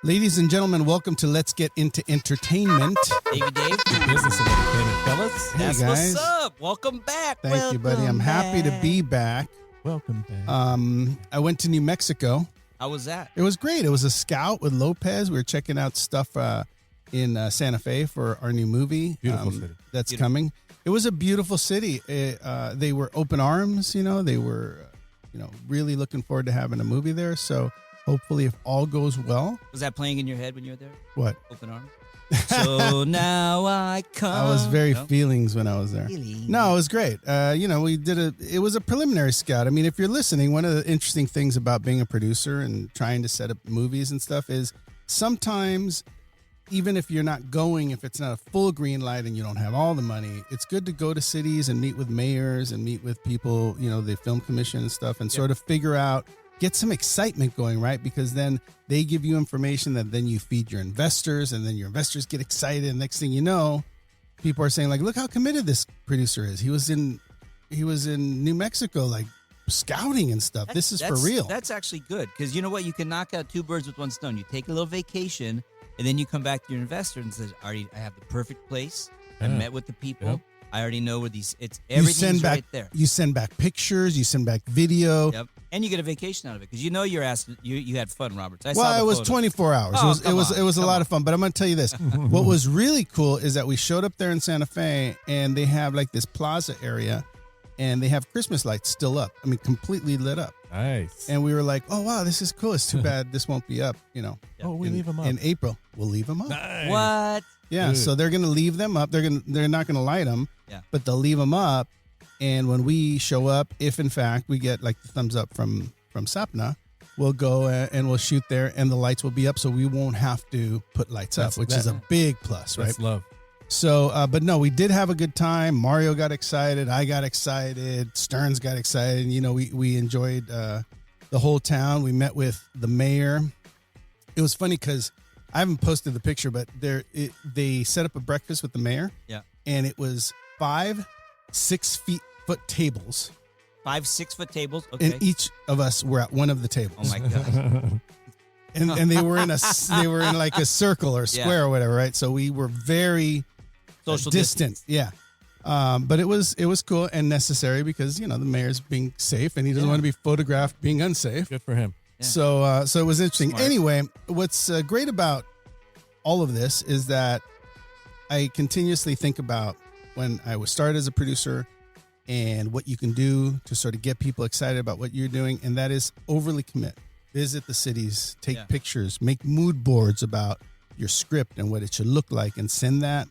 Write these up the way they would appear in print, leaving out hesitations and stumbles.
Ladies and gentlemen, welcome to Let's Get Into Entertainment. Dave, Business and entertainment, fellas. Hey, that's guys. what's up. Welcome back. Thank you, buddy. I'm happy to be back. Welcome back. I went to New Mexico. How was that? It was great. It was a scout with Lopez. We were checking out stuff in Santa Fe for our new movie. Beautiful city. That's coming. It was a beautiful city. They were open arms, They were, really looking forward to having a movie there. So hopefully, if all goes well. Was that playing in your head when you were there? What? Open arms? So now I come. I was very feelings when I was there. Really? No, it was great. It was a preliminary scout. I mean, if you're listening, one of the interesting things about being a producer and trying to set up movies and stuff is sometimes, even if you're not going, if it's not a full green light and you don't have all the money, it's good to go to cities and meet with mayors and meet with people, the film commission and stuff, and sort of figure out, get some excitement going, right? Because then they give you information that then you feed your investors, and then your investors get excited. And next thing you know, people are saying, like, look how committed this producer is. He was in New Mexico, like, scouting and stuff. This is for real. That's actually good, because you know what? You can knock out two birds with one stone. You take a little vacation, and then you come back to your investor and says, I have the perfect place. I met with the people. Yep. I already know where everything's right there. You send back pictures. You send back video. Yep. And you get a vacation out of it, because you had fun, Roberts. It was 24 hours. It was a lot of fun. But I'm going to tell you this. What was really cool is that we showed up there in Santa Fe, and they have like this plaza area, and they have Christmas lights still up. I mean, completely lit up. Nice. And we were like, oh, wow, this is cool. It's too bad this won't be up, Oh, we leave them up. In April. We'll leave them up. Nice. What? Yeah, so they're going to leave them up. They're not going to light them, but they'll leave them up. And when we show up, if in fact we get like the thumbs up from Sapna, we'll go and we'll shoot there, and the lights will be up, so we won't have to put lights up, which is a big plus, right? That's love. So, but no, we did have a good time. Mario got excited. I got excited. Stearns got excited. We enjoyed the whole town. We met with the mayor. It was funny because I haven't posted the picture, but they set up a breakfast with the mayor. Yeah. And it was 5 6-foot tables. 5 6-foot tables. Okay. And each of us were at one of the tables. Oh my god. and they were in like a circle or square or whatever, right? So we were very social distant. Distance. Yeah. But it was cool and necessary because, the mayor's being safe and he doesn't want to be photographed being unsafe. Good for him. Yeah. So it was interesting. Smart. Anyway, what's great about all of this is that I continuously think about when I was started as a producer and what you can do to sort of get people excited about what you're doing. And that is overly commit. Visit the cities, take pictures, make mood boards about your script and what it should look like, and send that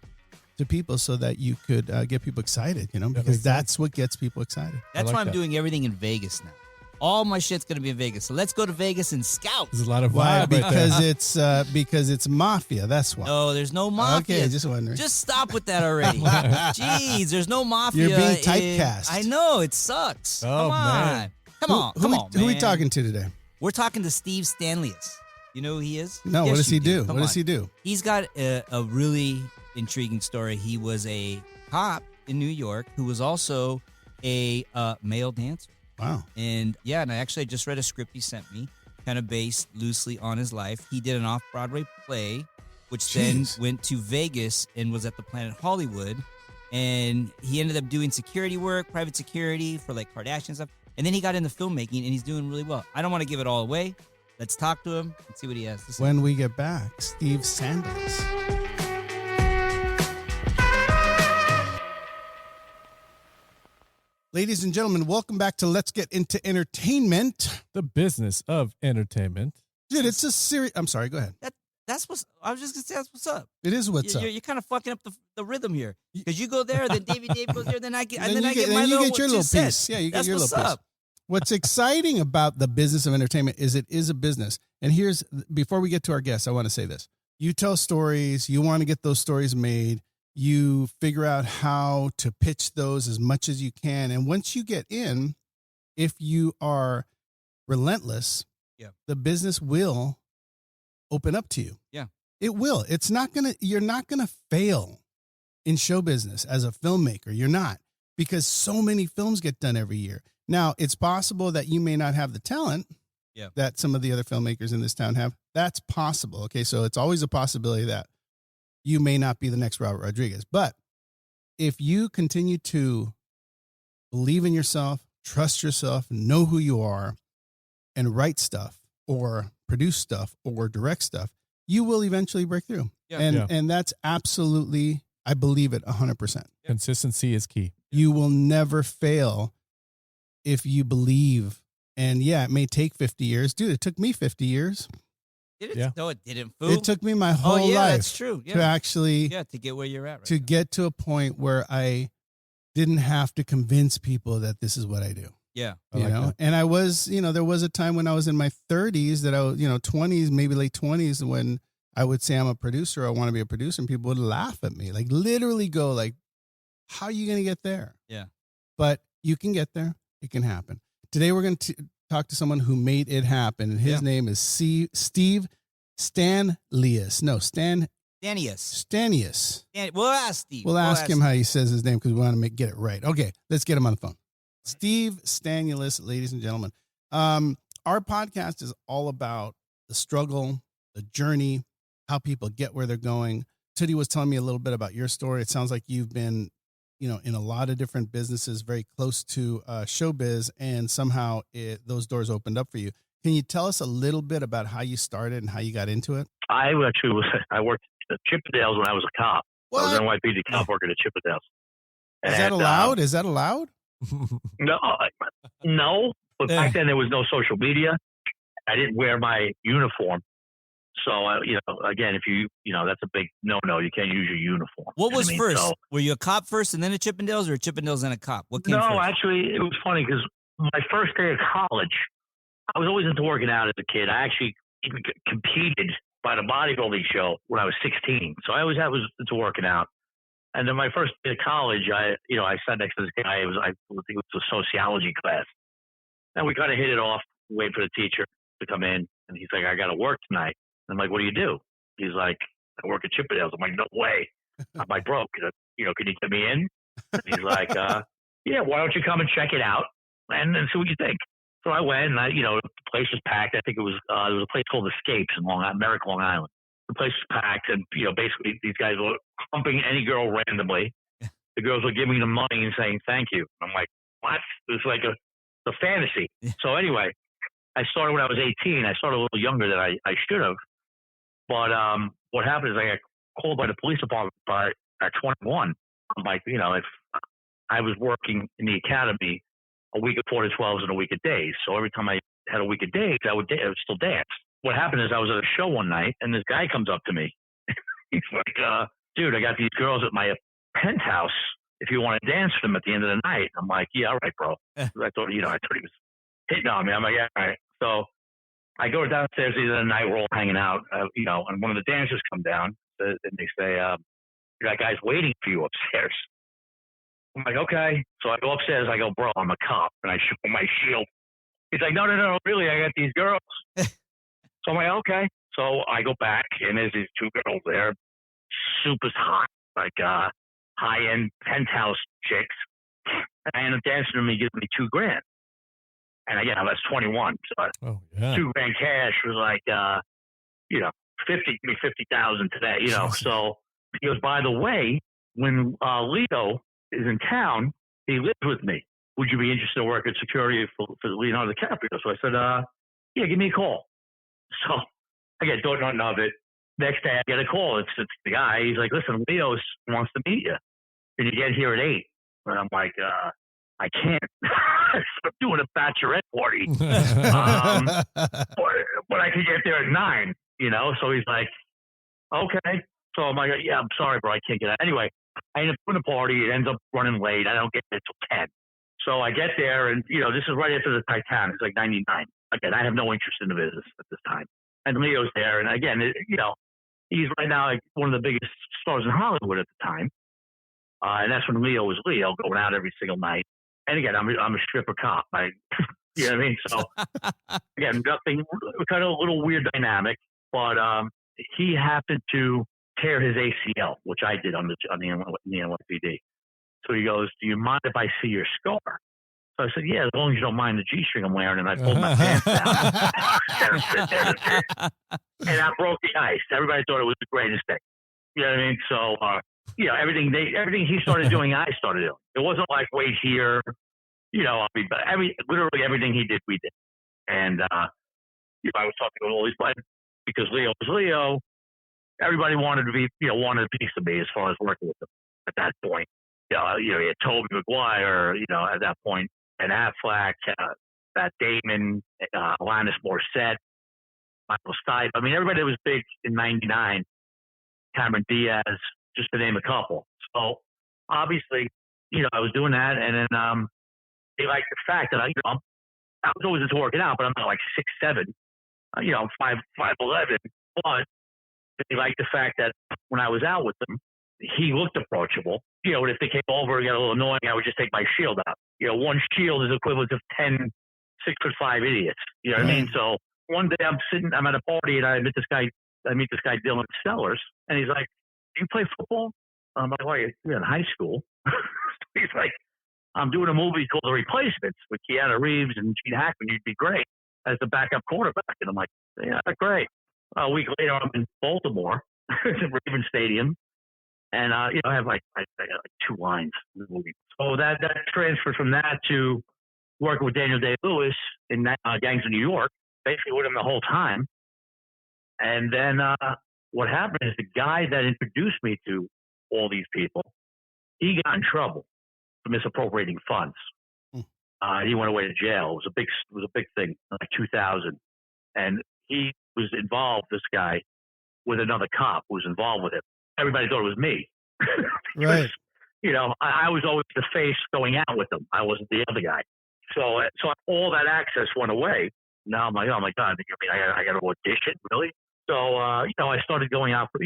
to people so that you could get people excited, because that's what gets people excited. That's why I'm doing everything in Vegas now. All my shit's going to be in Vegas. So let's go to Vegas and scout. There's a lot of Why? vibe right Because it's mafia. That's why. No, there's no mafia. Okay, just wondering. Just stop with that already. Jeez, there's no mafia. You're being typecast. I know, it sucks. Oh, come on. man. Come on, man. Who are we talking to today? We're talking to Steve Stanulis. You know who he is? No, Yes, what does he you do? Come What does on. he do? He's got a really intriguing story. He was a cop in New York who was also a male dancer. Wow. And I just read a script he sent me, kind of based loosely on his life. He did an off-Broadway play, which then went to Vegas and was at the Planet Hollywood. And he ended up doing security work, private security for like Kardashian stuff. And then he got into filmmaking, and he's doing really well. I don't want to give it all away. Let's talk to him and see what he has to say. When we get back, Steve Sandals. Ladies and gentlemen, welcome back to Let's Get Into Entertainment. The business of entertainment. Dude, it's a series. I'm sorry, go ahead. That's what's. I was just gonna say that's what's up. It is what's up. You're kind of fucking up the rhythm here, because you go there, then Dave goes there, then I get, And then you I get get my your little little two piece. cents. Yeah, you get That's your what's little piece. up. What's exciting about the business of entertainment is it is a business. And before we get to our guests, I want to say this. You tell stories. You want to get those stories made. You figure out how to pitch those as much as you can. And once you get in, if you are relentless, the business will open up to you. Yeah. It will. You're not going to fail in show business as a filmmaker. You're not, because so many films get done every year. Now, it's possible that you may not have the talent, that some of the other filmmakers in this town have. That's possible. Okay. So it's always a possibility that you may not be the next Robert Rodriguez. But if you continue to believe in yourself, trust yourself, know who you are, and write stuff or produce stuff or direct stuff, you will eventually break through. Yeah. And that's absolutely, I believe it 100%. Consistency is key. You will never fail if you believe. And yeah, it may take 50 years. Dude, it took me 50 years. Did it? Yeah. No, it didn't, fool. It took me my whole life that's true. to actually to get where you're at to get to a point where I didn't have to convince people that this is what I do. Yeah. I like that. And I was, there was a time when I was in my 30s that I was, 20s, maybe late 20s, when I would say I'm a producer, I want to be a producer, and people would laugh at me, like literally go like, how are you going to get there? Yeah. But you can get there. It can happen. Today we're going to talk to someone who made it happen, and his name is Steve Stanulis. No, Stanius. We'll ask Steve. We'll ask him how he says his name because we want to get it right. Okay, let's get him on the phone. Steve Stanulis, ladies and gentlemen. Our podcast is all about the struggle, the journey, how people get where they're going. Tootie was telling me a little bit about your story. It sounds like you've been, in a lot of different businesses, very close to showbiz, and somehow those doors opened up for you. Can you tell us a little bit about how you started and how you got into it? I worked at Chippendales when I was a cop. What? I was an NYPD cop working at Chippendales. Is that allowed? Is that allowed? No. But back then there was no social media. I didn't wear my uniform. So, again, if that's a big no-no. You can't use your uniform. What was first? So, were you a cop first and then a Chippendales, or a Chippendales and a cop? What came first? No, actually, it was funny because my first day of college, I was always into working out as a kid. I actually even competed by the bodybuilding show when I was 16. So I always was into working out. And then my first day of college, I sat next to this guy. I think it was a sociology class. And we kind of hit it off, waiting for the teacher to come in. And he's like, I got to work tonight. And I'm like, what do you do? He's like, I work at Chippendales. I'm like, no way. I'm like, bro, can you get me in? And he's like, yeah, why don't you come and check it out and then see what you think? So I went, and the place was packed. I think it was there was a place called Escapes in Merrick, Long Island. The place was packed, and basically these guys were humping any girl randomly. The girls were giving them money and saying thank you. I'm like, what? It was like a fantasy. So anyway, I started when I was 18. I started a little younger than I should have. But what happened is I got called by the police department at 21. I'm like, if I was working in the academy a week of 4 to 12s and a week of days. So every time I had a week of days, I would still dance. What happened is I was at a show one night, and this guy comes up to me. He's like, dude, I got these girls at my penthouse. If you want to dance for them at the end of the night. I'm like, yeah, all right, bro. I thought he was hitting on me. I'm like, yeah, all right. So I go downstairs the other night. We're all hanging out, and one of the dancers come down, and they say, that guy's waiting for you upstairs. I'm like, okay. So I go upstairs. I go, bro, I'm a cop. And I show him my shield. He's like, no, really, I got these girls. So I'm like, okay. So I go back, and there's these two girls there, super hot, like high-end penthouse chicks. And I end up dancing to them. He gives me $2,000. And again, I was 21. So $2,000 cash was like, 50,000 today, So he goes, by the way, when Leo is in town, he lives with me. Would you be interested in working security for Leonardo DiCaprio? So I said, yeah, give me a call. So again, don't know none of it. Next day I get a call. It's the guy. He's like, listen, Leo wants to meet you. Can you get here at 8? And I'm like, I can't. I'm doing a bachelorette party. But I can get there at 9, So he's like, okay. So I'm like, yeah, I'm sorry, bro. I can't get out. Anyway, I end up doing the party. It ends up running late. I don't get there till 10. So I get there, and, this is right after the Titanic. It's like 99. Again, I have no interest in the business at this time. And Leo's there. And again, he's right now like one of the biggest stars in Hollywood at the time. And that's when Leo was Leo, going out every single night. And again, I'm a stripper cop. You know what I mean? So again, nothing, kind of a little weird dynamic, but he happened to tear his ACL, which I did on the NYPD. So he goes, do you mind if I see your scar? So I said, yeah, as long as you don't mind the G-string I'm wearing. And I pulled my pants down. And I broke the ice. Everybody thought it was the greatest thing. You know what I mean? So, everything he started doing, I started doing. It wasn't like, wait here. Literally everything he did, we did. And, I was talking to all these players because Leo was Leo. Everybody wanted a piece of me as far as working with them at that point. You had Tobey Maguire, at that point, and Affleck, Matt Damon, Alanis Morissette, Michael Stipe. I mean, everybody that was big in '99, Cameron Diaz, just to name a couple. So obviously, I was doing that, and then they liked the fact that I was always into working out, but I'm not like 6'7", I'm 5'11", but they liked the fact that when I was out with them, he looked approachable. And if they came over and got a little annoying, I would just take my shield out. One shield is equivalent to 10 6'5" idiots. You know what I mean? So one day I'm at a party and I meet this guy Dylan Sellers, and he's like, "Do you play football?" I'm like, "Well, you're in high school." He's like, "I'm doing a movie called The Replacements with Keanu Reeves and Gene Hackman. You'd be great as the backup quarterback." And I'm like, "Yeah, great." A week later, I'm in Baltimore, Raven Stadium. And, I have like 2 lines in the movie. So that transferred from that to working with Daniel Day-Lewis in Gangs of New York, basically with him the whole time. And then what happened is the guy that introduced me to all these people, he got in trouble for misappropriating funds. He went away to jail. It was a big thing, like 2000. And he was involved, this guy, with another cop who was involved with him. Everybody thought it was me. Because, right. I was always the face going out with them. I wasn't the other guy. So all that access went away. Now I'm like, oh my God, I got to audition, really? So, I started going out for,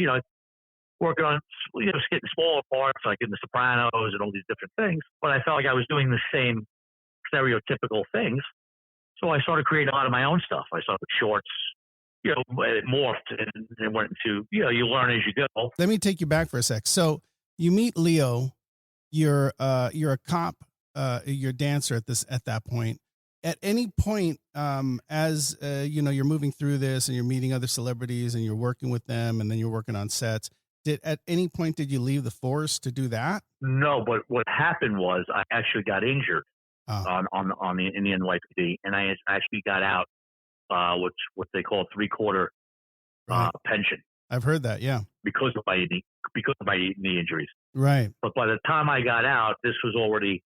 working on, just getting smaller parts, like in The Sopranos and all these different things. But I felt like I was doing the same stereotypical things. So I started creating a lot of my own stuff. I started with shorts, it morphed and went into, you learn as you go. Let me take you back for a sec. So you meet Leo, you're a cop, you're a dancer at that point. At any point, as you're moving through this and you're meeting other celebrities and you're working with them and then you're working on sets, at any point did you leave the force to do that? No, but what happened was I actually got injured in the NYPD, and I actually got out. What they call 3/4 pension. I've heard that, yeah. Because of my knee injuries. Right. But by the time I got out, this was already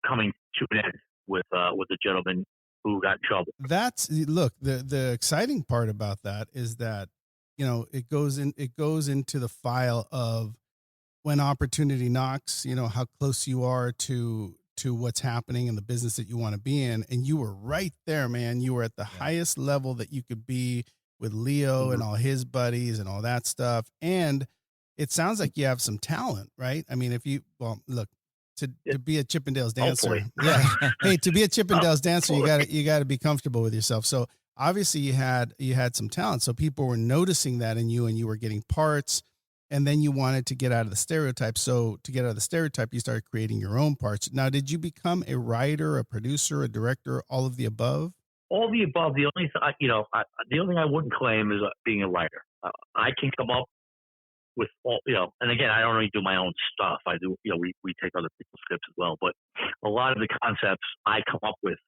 coming to an end with the gentleman who got in trouble. The exciting part about that is that, it goes into the file of when opportunity knocks, how close you are to what's happening in the business that you want to be in. And you were right there, man. You were at the highest level that you could be with Leo and all his buddies and all that stuff. And it sounds like you have some talent, right? I mean, to be a Chippendales dancer, to be a Chippendales dancer, you got to be comfortable with yourself. So obviously you had some talent. So people were noticing that in you, and you were getting parts. And then you wanted to get out of the stereotype. So to get out of the stereotype, you started creating your own parts. Now, did you become a writer, a producer, a director, all of the above? All of the above. The only thing I wouldn't claim is being a writer. I can come up with all, and again, I don't only do my own stuff. I do, we take other people's scripts as well. But a lot of the concepts I come up with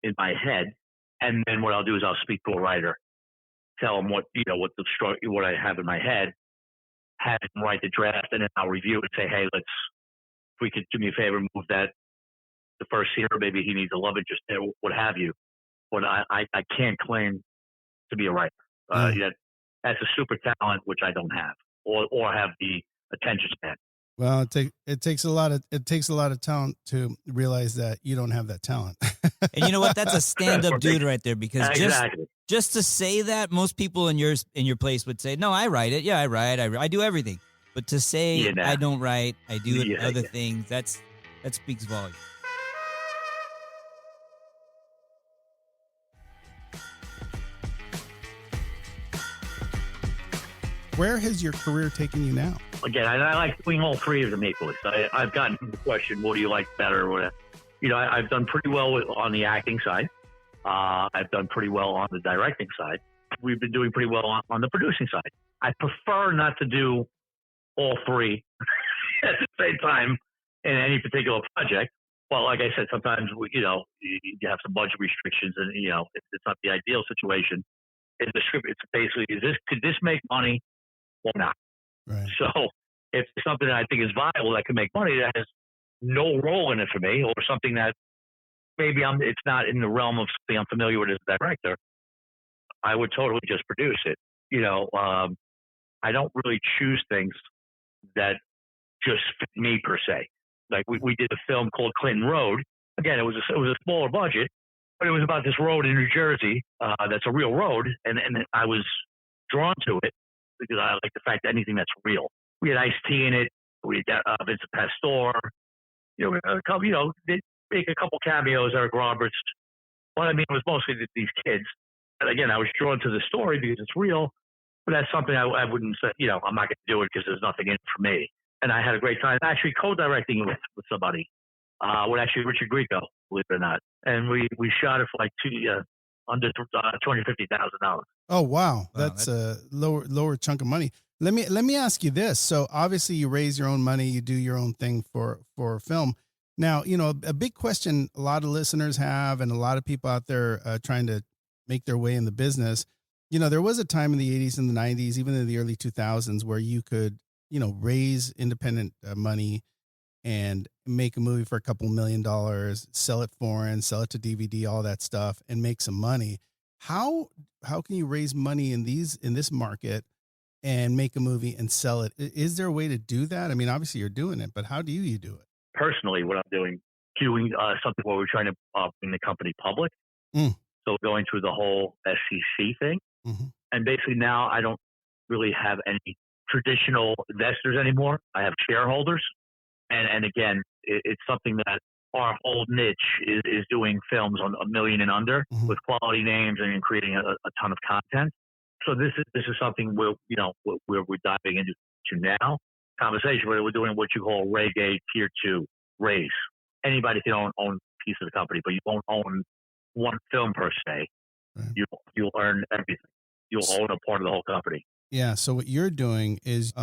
in my head, and then what I'll do is I'll speak to a writer, tell them what I have in my head. Have him write the draft, and then I'll review it and say, hey, if we could do me a favor, move that the first scene, or maybe he needs a love interest there, what have you. But I can't claim to be a writer. That's a super talent, which I don't have, or have the attention span. Well, it takes a lot of talent to realize that you don't have that talent. And you know what? That's a stand-up dude right there, because just to say that, most people in your place would say, "No, I write it. Yeah, I write. I do everything." But to say I don't write, I do other things, that speaks volumes. Where has your career taken you now? Again, I like doing all three of them equally. So I've gotten the question, what do you like better? I've done pretty well on the acting side. I've done pretty well on the directing side. We've been doing pretty well on the producing side. I prefer not to do all three at the same time in any particular project. But like I said, sometimes you have some budget restrictions, and it's not the ideal situation. In the script, it's basically could this make money or not? Right. So if it's something that I think is viable that can make money, that has no role in it for me, or something that maybe it's not in the realm of something I'm familiar with as a director, I would totally just produce it. I don't really choose things that just fit me per se. Like we did a film called Clinton Road. Again, it was a smaller budget, but it was about this road in New Jersey that's a real road, and I was drawn to it because I like the fact that anything that's real. We had Ice-T in it. We had Vincent Pastore. They make a couple cameos, Eric Roberts. But I mean, it was mostly these kids. And again, I was drawn to the story because it's real. But that's something I wouldn't say, I'm not going to do it because there's nothing in it for me. And I had a great time actually co-directing with somebody, with actually Richard Grieco, believe it or not. And we shot it for like under $250,000. Oh, wow. That's a lower chunk of money. Let me ask you this. So obviously you raise your own money, you do your own thing for film. Now, a big question a lot of listeners have, and a lot of people out there trying to make their way in the business. There was a time in the 80s and the 90s, even in the early 2000s, where you could, raise independent money and make a movie for a couple $1 million, sell it foreign, sell it to DVD, all that stuff, and make some money. How can you raise money in this market and make a movie and sell it? Is there a way to do that? I mean, obviously you're doing it, but how do you do it? Personally, what I'm doing something where we're trying to bring the company public. So going through the whole SEC thing. Mm-hmm. And basically now I don't really have any traditional investors anymore. I have shareholders. And again, it's something that our whole niche is doing films on $1 million and under with quality names and creating a ton of content. So this is something we're diving into now. Conversation where we're doing what you call reggae tier 2 raise. Anybody can own a piece of the company, but you won't own one film per se. Right. You'll earn everything. You'll own a part of the whole company. Yeah. So what you're doing is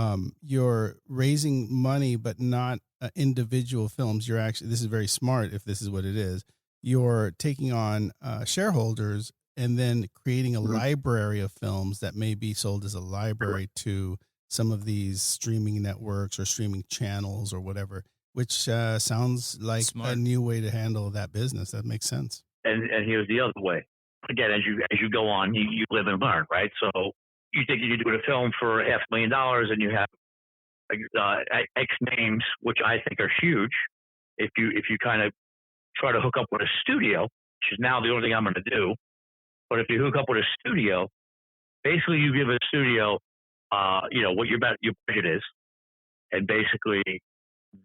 you're raising money, but not individual films. You're actually, this is very smart if this is what it is. You're taking on shareholders and then creating a library of films that may be sold as a library to some of these streaming networks or streaming channels or whatever, which sounds like smart. A new way to handle that business. That makes sense. And here's the other way. Again, as you go on, you live and learn, right? So you think you're doing a film for $500,000 and you have X names, which I think are huge. If you kind of try to hook up with a studio, which is now the only thing I'm going to do, but if you hook up with a studio, basically you give a studio, what your budget is, and basically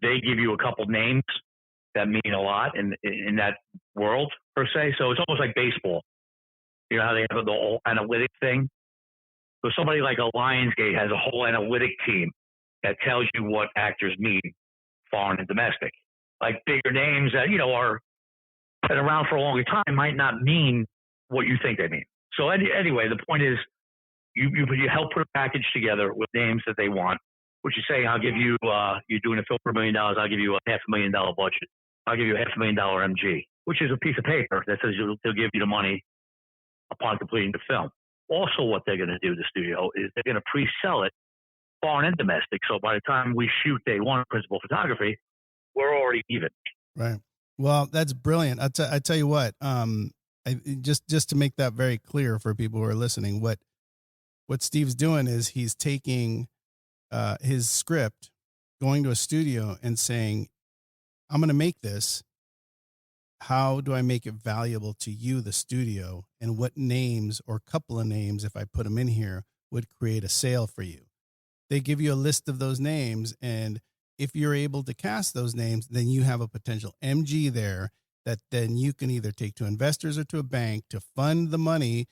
they give you a couple names that mean a lot in that world per se. So it's almost like baseball. You know how they have the whole analytic thing? So somebody like a Lionsgate has a whole analytic team that tells you what actors mean, foreign and domestic. Like bigger names that, are been around for a longer time might not mean what you think they mean. So anyway, the point is you help put a package together with names that they want, which is saying, I'll give you, you're doing a film for $1 million, I'll give you a $500,000 budget. I'll give you a $500,000 MG, which is a piece of paper that says they'll give you the money upon completing the film. Also, what they're going to do, the studio, is they're going to pre-sell it foreign and domestic. So by the time we shoot day one, principal photography, we're already even. Right. Well, that's brilliant. I tell you what, just to make that very clear for people who are listening, what Steve's doing is he's taking his script, going to a studio and saying, I'm going to make this. How do I make it valuable to you, the studio, and what names or couple of names, if I put them in here, would create a sale for you? They give you a list of those names, and if you're able to cast those names, then you have a potential MG there that then you can either take to investors or to a bank to fund the money,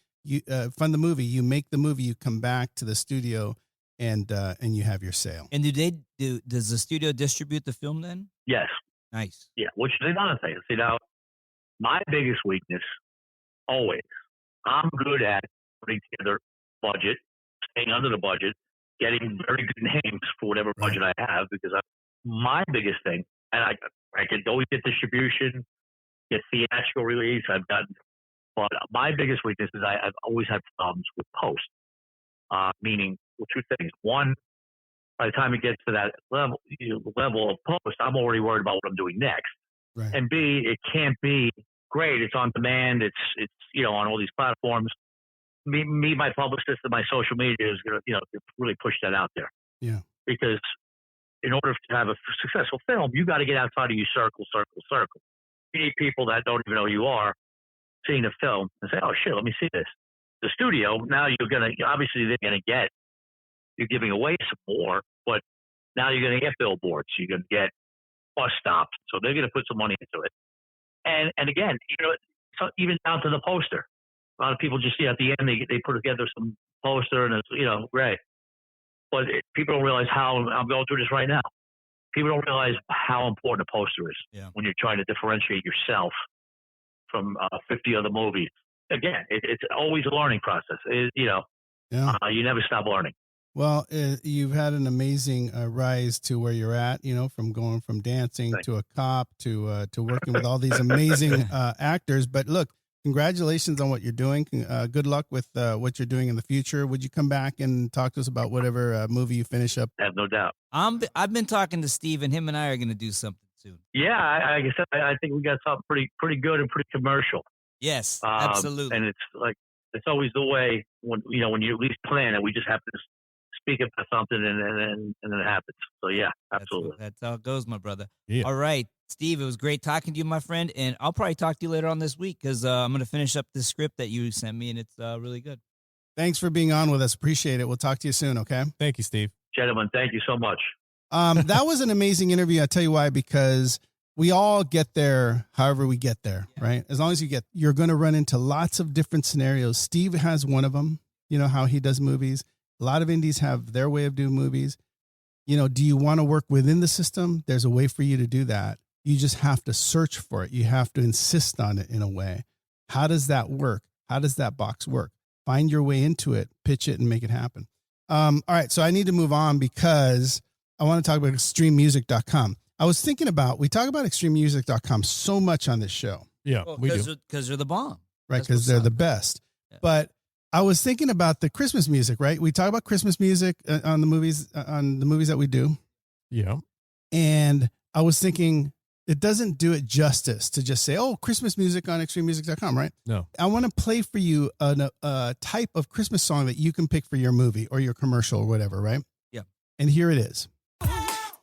fund the movie. You make the movie, you come back to the studio, and you have your sale. And does the studio distribute the film then? Yes. Nice. Yeah, which is another thing. See, now, my biggest weakness, always, I'm good at putting together budget, staying under the budget, getting very good names for whatever budget I have, because my biggest thing, and I could always get distribution, get theatrical release. I've gotten, but my biggest weakness is I've always had problems with post. Meaning, well, two things. One, by the time it gets to that level of post, I'm already worried about what I'm doing next. Right. And B, it can't be great. It's on demand. It's on all these platforms. Me, my publicist, and my social media is gonna really push that out there. Yeah. Because in order to have a successful film, you got to get outside of your circle. You need people that don't even know who you are seeing the film and say, "Oh shit, let me see this." The studio, now obviously they're gonna get, you're giving away some more, but now you're gonna get billboards, you're gonna get bus stops, so they're gonna put some money into it. And again, so even down to the poster. A lot of people just at the end they put together some poster and it's great, but people don't realize how I'm going through this right now. People don't realize how important a poster is when you're trying to differentiate yourself from 50 other movies. Again, it's always a learning process. You never stop learning. Well, you've had an amazing rise to where you're at, from going from dancing to a cop to working with all these amazing actors. But look, congratulations on what you're doing. Good luck with what you're doing in the future. Would you come back and talk to us about whatever movie you finish up? I have no doubt. I've been talking to Steve, and him and I are going to do something soon. Yeah, like I said, I think we got something pretty good and pretty commercial. Yes, absolutely. And it's always the way when you at least plan it. We just have to speak about something and then it happens. So yeah, absolutely. That's how it goes, my brother. Yeah. All right, Steve, it was great talking to you, my friend, and I'll probably talk to you later on this week because I'm going to finish up the script that you sent me, and it's really good. Thanks for being on with us. Appreciate it. We'll talk to you soon. Okay. Thank you, Steve. Gentlemen, thank you so much. That was an amazing interview. I'll tell you why, because we all get there however we get there, right? As long as you're going to run into lots of different scenarios. Steve has one of them, how he does movies. A lot of indies have their way of doing movies. Do you want to work within the system? There's a way for you to do that. You just have to search for it. You have to insist on it in a way. How does that work? How does that box work? Find your way into it, pitch it, and make it happen. All right. So I need to move on because I want to talk about extrememusic.com. I was thinking we talk about extrememusic.com so much on this show. Yeah, we do. Because they're the bomb. Right, because they're the best. Yeah. But I was thinking about the Christmas music, right? We talk about Christmas music on the movies that we do. Yeah. And I was thinking it doesn't do it justice to just say, oh, Christmas music on extrememusic.com, right? No. I want to play for you a type of Christmas song that you can pick for your movie or your commercial or whatever, right? Yeah. And here it is.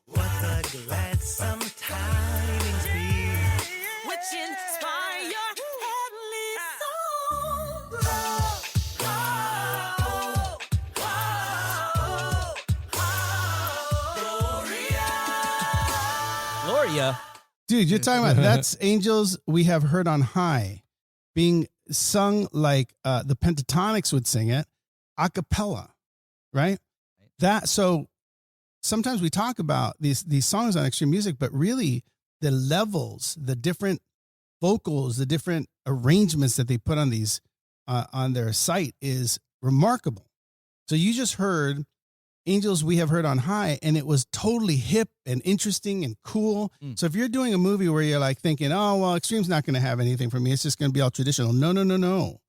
What a gladsome tidings be, which inspire your heavenly soul. Gloria. Dude, you're talking about that's Angels We Have Heard on High being sung like the Pentatonics would sing it a cappella, right? So sometimes we talk about these songs on Extreme Music, but really the levels, the different vocals, the different arrangements that they put on these on their site is remarkable. So you just heard Angels We Have Heard on High, and it was totally hip and interesting and cool. So if you're doing a movie where you're like thinking, oh, well, Extreme's not going to have anything for me, it's just going to be all traditional. No.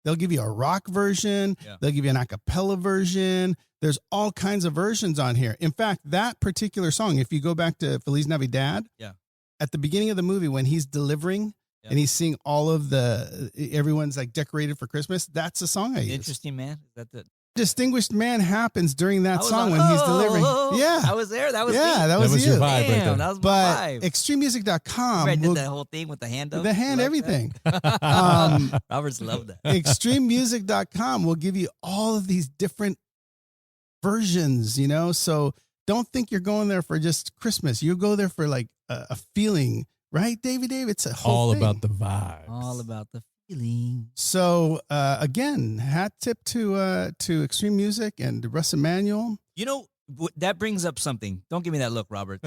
They'll give you a rock version. Yeah. They'll give you an a cappella version. There's all kinds of versions on here. In fact, that particular song, if you go back to Feliz Navidad, at the beginning of the movie when he's delivering and he's seeing all of everyone's like decorated for Christmas, that's the song I use. Interesting Man. Is that the Distinguished Man happens during that song when he's delivering. Yeah. I was there. That was that was your vibe right there. That was my vibe. Extrememusic.com. I did that whole thing with the hand up. The hand, everything. Roberts loved that. Extrememusic.com will give you all of these different versions, so don't think you're going there for just Christmas. You go there for like a feeling, right, Davey Dave? It's a whole all thing. About the vibes. All about the feeling. So again, hat tip to Extreme Music and Russ Emanuel. That brings up something. Don't give me that look, Robert.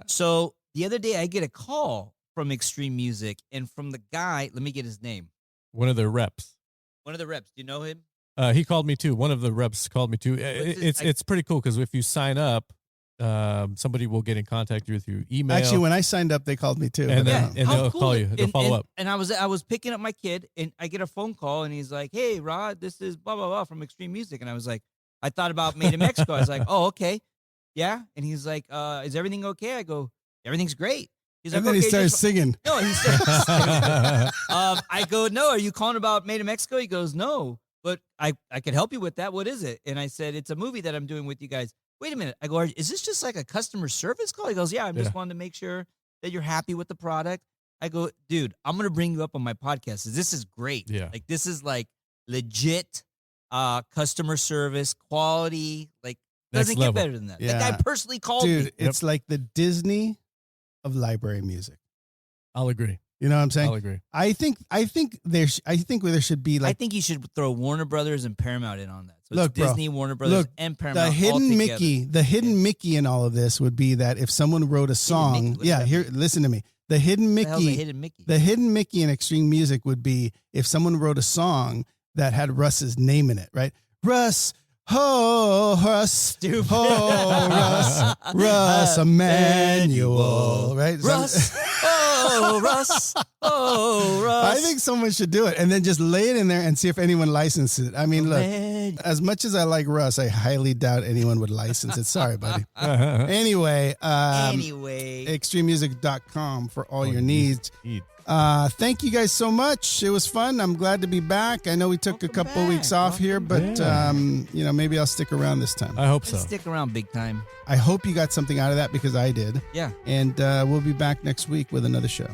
So the other day I get a call from Extreme Music and from the guy. Let me get his name. One of their reps. One of the reps. Do you know him? He called me too. One of the reps called me too. It's pretty cool because if you sign up, somebody will get in contact with you through email. Actually, when I signed up, they called me too. And but, they'll call you. They'll follow up. And I was picking up my kid, and I get a phone call, and he's like, "Hey, Rod, this is blah blah blah from Extreme Music." And I was like, I thought about Made in Mexico. I was like, "Oh, okay, yeah." And he's like, "Is everything okay?" I go, "Everything's great." He's like, and then okay, he starts singing. No, he starts singing. I go, "No, are you calling about Made in Mexico?" He goes, "No, but I could help you with that. What is it?" And I said, "It's a movie that I'm doing with you guys." Wait a minute. I go, "Is this just like a customer service call?" He goes, "Yeah, I'm just wanting to make sure that you're happy with the product." I go, "Dude, I'm going to bring you up on my podcast. This is great. Yeah. Like, this is like legit customer service, quality. Like, doesn't get better than that." Yeah. That guy personally called me. Dude, it's like the Disney of library music. I'll agree. You know what I'm saying? I'll agree. I think there should be like I think you should throw Warner Brothers and Paramount in on that. So Look, it's Disney, bro, Warner Brothers, look, and Paramount. the hidden all Mickey, together. the hidden Mickey in all of this would be that if someone wrote a song, Mickey, what does that mean? listen to me. The hidden What the hell's a Mickey, hidden Mickey? the hidden Mickey in Extreme Music would be if someone wrote a song that had Russ's name in it, right? Russ, ho, Russ, Stupid. ho, Russ Emmanuel, right? Russ, oh Russ, oh Russ. I think someone should do it and then just lay it in there and see if anyone licenses it. I mean, look, as much as I like Russ, I highly doubt anyone would license it. Sorry, buddy. Anyway, extrememusic.com for all your needs. Thank you guys so much. It was fun. I'm glad to be back. I know we took a couple weeks off here, but maybe I'll stick around this time. I hope so. Stick around big time. I hope you got something out of that because I did. Yeah. And we'll be back next week with another show.